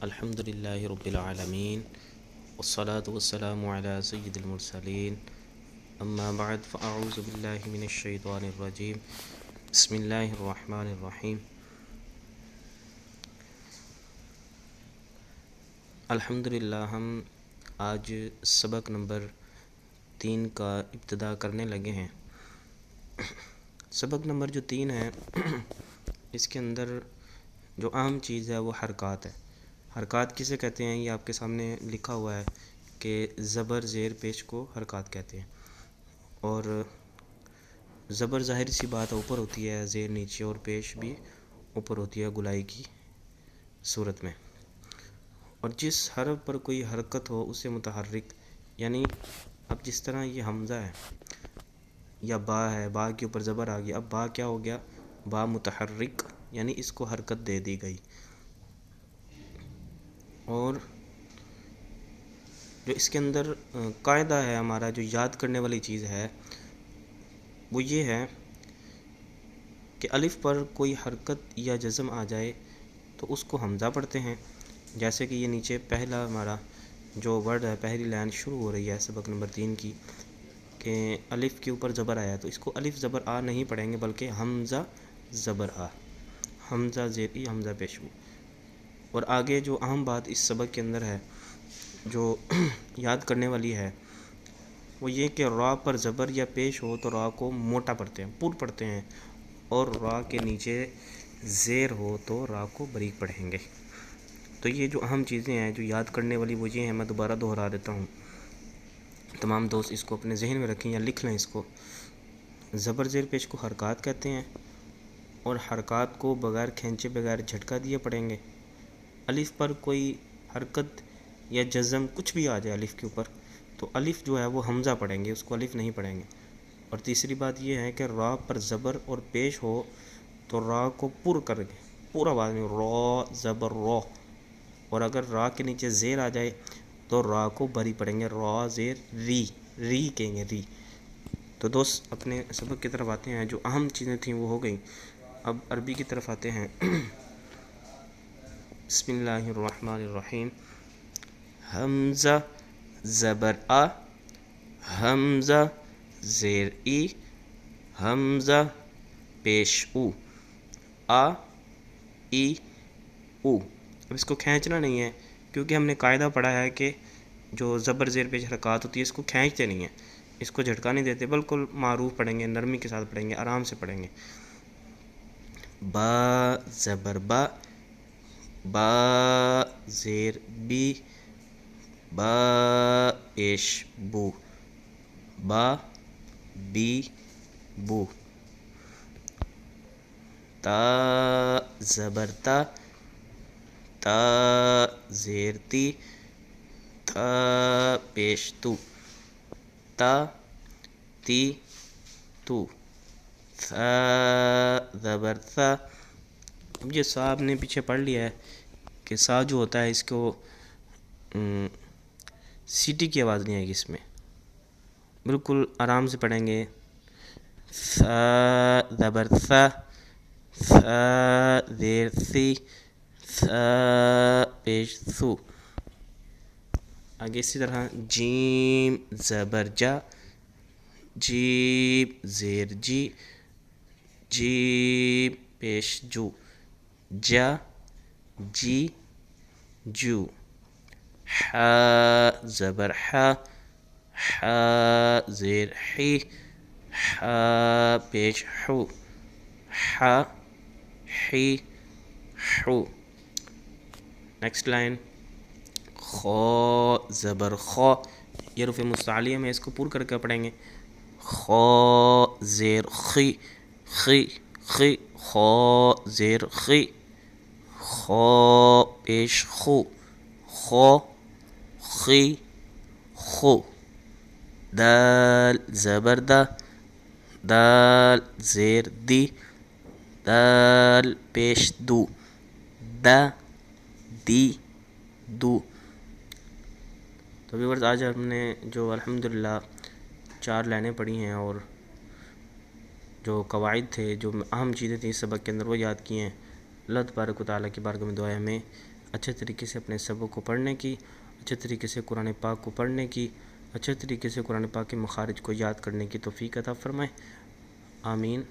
الحمد للہ رب العالمین والصلاة والسلام علی سید المرسلین اما بعد فاعوذ باللہ من الشیطان الرجیم بسم اللہ الرحمن الرحیم الحمد للہ ہم آج سبق نمبر 3 کا ابتدا کرنے لگے ہیں۔ سبق نمبر جو 3 ہے اس کے اندر جو اہم چیز ہے وہ حرکات ہے۔ حرکات کسے کہتے ہیں یہ آپ کے سامنے لکھا ہوا ہے کہ زبر زیر پیش کو حرکات کہتے ہیں، اور زبر ظاہر سی بات اوپر ہوتی ہے، زیر نیچے، اور پیش بھی اوپر ہوتی ہے گلائی کی صورت میں، اور جس حرف پر کوئی حرکت ہو اسے متحرک، یعنی اب جس طرح یہ حمزہ ہے یا با ہے، با کے اوپر زبر آ گیا، اب با کیا ہو گیا؟ با متحرک، یعنی اس کو حرکت دے دی گئی۔ اور جو اس کے اندر قاعدہ ہے ہمارا، جو یاد کرنے والی چیز ہے وہ یہ ہے کہ الف پر کوئی حرکت یا جزم آ جائے تو اس کو حمزہ پڑھتے ہیں، جیسے کہ یہ نیچے پہلا ہمارا جو ورڈ ہے، پہلی لائن شروع ہو رہی ہے سبق نمبر 3 کی، کہ الف کے اوپر زبر آیا تو اس کو الف زبر آ نہیں پڑھیں گے بلکہ حمزہ زبر آ، حمزہ زیر ای، حمزہ پیش او۔ اور آگے جو اہم بات اس سبق کے اندر ہے جو یاد کرنے والی ہے وہ یہ کہ را پر زبر یا پیش ہو تو را کو موٹا پڑھتے ہیں، پر پڑھتے ہیں، اور را کے نیچے زیر ہو تو را کو باریک پڑھیں گے۔ تو یہ جو اہم چیزیں ہیں جو یاد کرنے والی وہ یہ ہیں، میں دوبارہ دہرا دیتا ہوں، تمام دوست اس کو اپنے ذہن میں رکھیں یا لکھ لیں اس کو۔ زبر زیر پیش کو حرکات کہتے ہیں، اور حرکات کو بغیر کھینچے، بغیر جھٹکا دیے پڑھیں گے۔ الف پر کوئی حرکت یا جزم کچھ بھی آ جائے الف کے اوپر تو الف جو ہے وہ حمزہ پڑھیں گے، اس کو الف نہیں پڑھیں گے۔ اور تیسری بات یہ ہے کہ را پر زبر اور پیش ہو تو را کو پر کر کے پورا آواز میں را زبر را، اور اگر را کے نیچے زیر آ جائے تو را کو بری پڑھیں گے، را زیر ری، ری کہیں گے، ری۔ تو دوست اپنے سبق کی طرف آتے ہیں، جو اہم چیزیں تھیں وہ ہو گئیں، اب عربی کی طرف آتے ہیں۔ بسم اللہ الرحمن الرحیم۔ حمزہ زبر آ، حمزہ زیر ای، حمزہ پیش او، آ ای او۔ اب اس کو کھینچنا نہیں ہے کیونکہ ہم نے قاعدہ پڑھا ہے کہ جو زبر زیر پیش حرکات ہوتی ہے اس کو کھینچتے نہیں ہیں، اس کو جھٹکا نہیں دیتے، بالکل معروف پڑھیں گے، نرمی کے ساتھ پڑھیں گے، آرام سے پڑھیں گے۔ با زبر با، با زیر بی، با پیش بو، با بی بو۔ تا زبر تا، تا زیر تی، تا پیش تو، تا تی تو۔ ثا زبر ثا، اب یہ سا آپ نے پیچھے پڑھ لیا ہے کہ سا جو ہوتا ہے اس کو سیٹی کی آواز نہیں آئے گی، اس میں بالکل آرام سے پڑھیں گے۔ ثا زبر ثا، ثا زیر ثی، ثا پیش ثو۔ آگے اسی طرح جیم زبر جا، جیم زیر جی، جیم پیش جو، جا جی جو۔ حا زبر حا، حا زیر حی، حا پیش حو، حا حی حو۔ نیکسٹ لائن خا زبر خا، یہ حروف مستعلیہ میں اس کو پر کر کے پڑھیں گے۔ خا زیر خی، خی خی، خا زیر خی، خا پیش خو، خا خی خو۔ دال زبر دا، دال زیر دی، دال پیش دو، دا دی دو۔ تو ویورز آج ہم نے جو الحمدللہ 4 لائنیں پڑھی ہیں اور جو قواعد تھے، جو اہم چیزیں تھیں اس سبق کے اندر وہ یاد کی ہیں۔ اللہ تبارک و تعالیٰ کی بارگاہ میں دعا ہے ہمیں اچھے طریقے سے اپنے سبق کو پڑھنے کی، اچھے طریقے سے قرآن پاک کو پڑھنے کی، اچھے طریقے سے قرآن پاک کے مخارج کو یاد کرنے کی توفیق عطا فرمائے۔ آمین۔